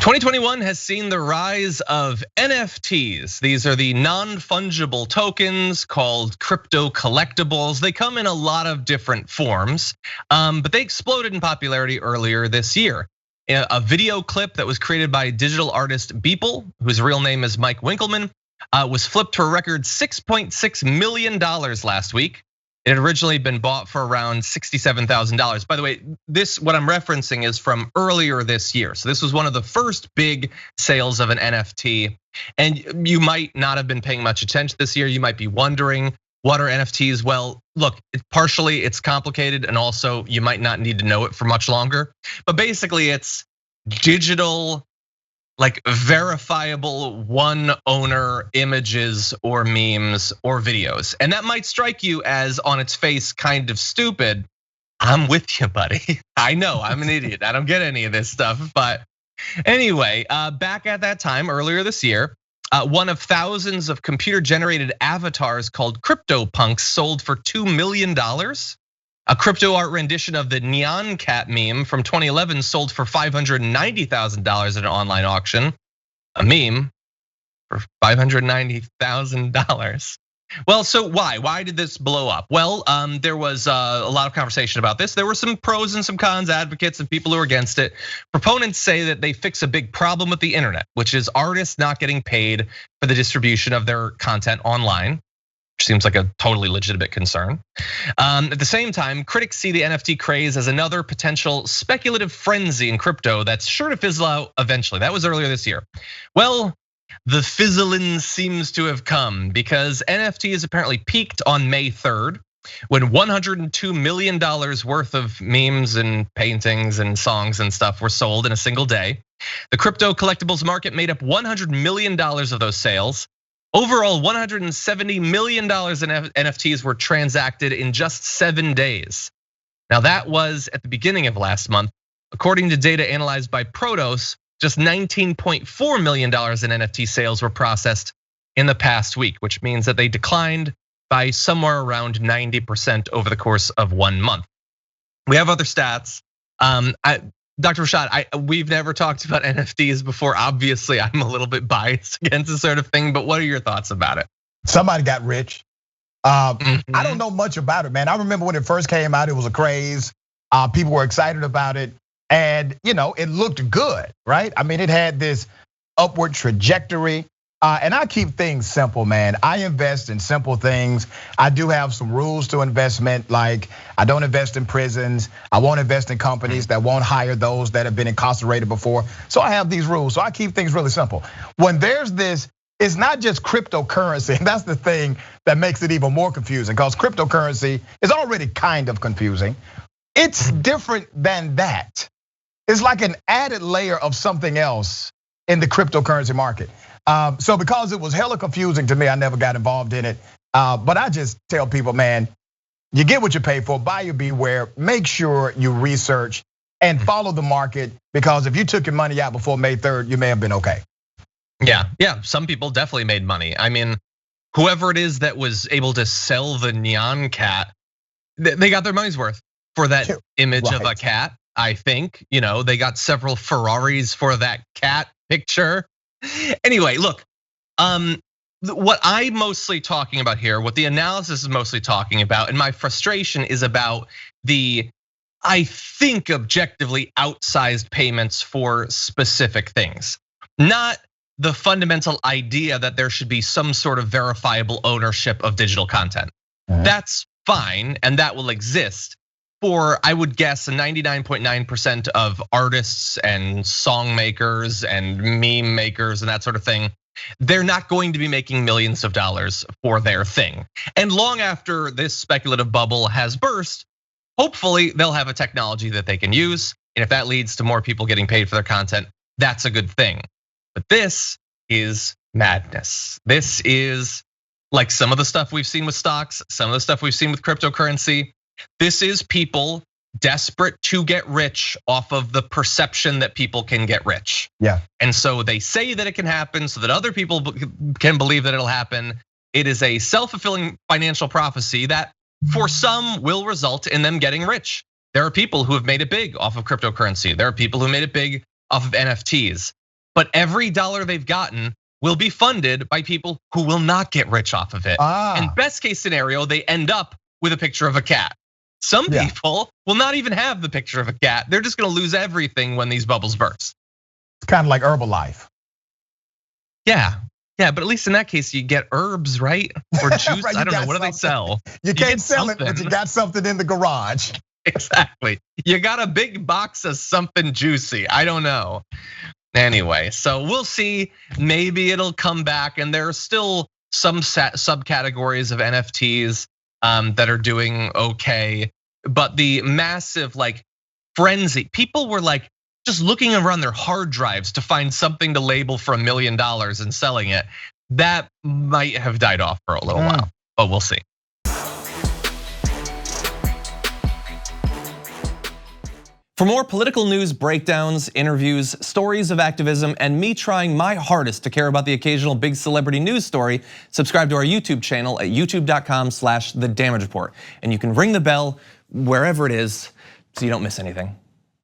2021 has seen the rise of NFTs. These are the non-fungible tokens called crypto collectibles. They come in a lot of different forms, but they exploded in popularity earlier this year. A video clip that was created by digital artist Beeple, whose real name is Mike Winkelmann, was flipped to a record $6.6 million last week. It had originally been bought for around $67,000. By the way, what I'm referencing is from earlier this year. So this was one of the first big sales of an NFT. And you might not have been paying much attention this year. You might be wondering, what are NFTs? Well, look, partially it's complicated, and also you might not need to know it for much longer. But basically it's digital, like verifiable one owner images or memes or videos. And that might strike you as on its face kind of stupid. I'm with you, buddy. I know I'm an idiot. I don't get any of this stuff. But anyway, back at that time earlier this year, one of thousands of computer generated avatars called CryptoPunks sold for $2 million. A crypto art rendition of the Neon Cat meme from 2011 sold for $590,000 at an online auction. A meme for $590,000. Well, so why? Why did this blow up? Well, there was a lot of conversation about this. There were some pros and some cons, advocates and people who are against it. Proponents say that they fix a big problem with the internet, which is artists not getting paid for the distribution of their content online. Seems like a totally legitimate concern. At the same time, critics see the NFT craze as another potential speculative frenzy in crypto that's sure to fizzle out eventually. That was earlier this year. Well, the fizzling seems to have come because NFTs apparently peaked on May 3rd when $102 million worth of memes and paintings and songs and stuff were sold in a single day. The crypto collectibles market made up $100 million of those sales. Overall, $170 million in NFTs were transacted in just 7 days. Now that was at the beginning of last month. According to data analyzed by Protos, just $19.4 million in NFT sales were processed in the past week, which means that they declined by somewhere around 90% over the course of 1 month. We have other stats. Dr. Rashad, we've never talked about NFTs before. Obviously, I'm a little bit biased against this sort of thing, but what are your thoughts about it? Somebody got rich. I don't know much about it, man. I remember when it first came out, it was a craze. People were excited about it, and it looked good, right? I mean, it had this upward trajectory. And I keep things simple, man. I invest in simple things. I do have some rules to investment, like I don't invest in prisons. I won't invest in companies that won't hire those that have been incarcerated before. So I have these rules. So I keep things really simple. When there's this, it's not just cryptocurrency. And that's the thing that makes it even more confusing, because cryptocurrency is already kind of confusing. It's different than that. It's like an added layer of something else in the cryptocurrency market. So because it was hella confusing to me, I never got involved in it. But I just tell people, man, you get what you pay for, buyer beware, make sure you research and follow the market, because if you took your money out before May 3rd, you may have been okay. Yeah, some people definitely made money. I mean, whoever it is that was able to sell the Neon Cat, they got their money's worth for that image of a cat. I think, they got several Ferraris for that cat picture. Anyway, look, what I'm mostly talking about here, what the analysis is mostly talking about, and my frustration is about I think objectively outsized payments for specific things. Not the fundamental idea that there should be some sort of verifiable ownership of digital content. That's fine, and that will exist for, I would guess, 99.9% of artists and song makers and meme makers and that sort of thing. They're not going to be making millions of dollars for their thing. And long after this speculative bubble has burst, hopefully they'll have a technology that they can use. And if that leads to more people getting paid for their content, that's a good thing. But this is madness. This is like some of the stuff we've seen with stocks, some of the stuff we've seen with cryptocurrency. This is people desperate to get rich off of the perception that people can get rich. Yeah. And so they say that it can happen so that other people can believe that it'll happen. It is a self-fulfilling financial prophecy that for some will result in them getting rich. There are people who have made it big off of cryptocurrency. There are people who made it big off of NFTs. but every dollar they've gotten will be funded by people who will not get rich off of it. And best case scenario, they end up with a picture of a cat. Some people will not even have the picture of a cat. They're just gonna lose everything when these bubbles burst. It's kind of like Herbalife. Yeah, but at least in that case, you get herbs, right? Or juice, right, I don't know, what do they sell? You can't sell it, but you got something in the garage. Exactly, you got a big box of something juicy, I don't know. Anyway, so we'll see, maybe it'll come back, and there are still some subcategories of NFTs that are doing okay. But the massive frenzy, people were just looking around their hard drives to find something to label for $1 million and selling it. That might have died off for a little while, but we'll see. For more political news breakdowns, interviews, stories of activism, and me trying my hardest to care about the occasional big celebrity news story, subscribe to our YouTube channel at youtube.com/The Damage Report. And you can ring the bell wherever it is so you don't miss anything.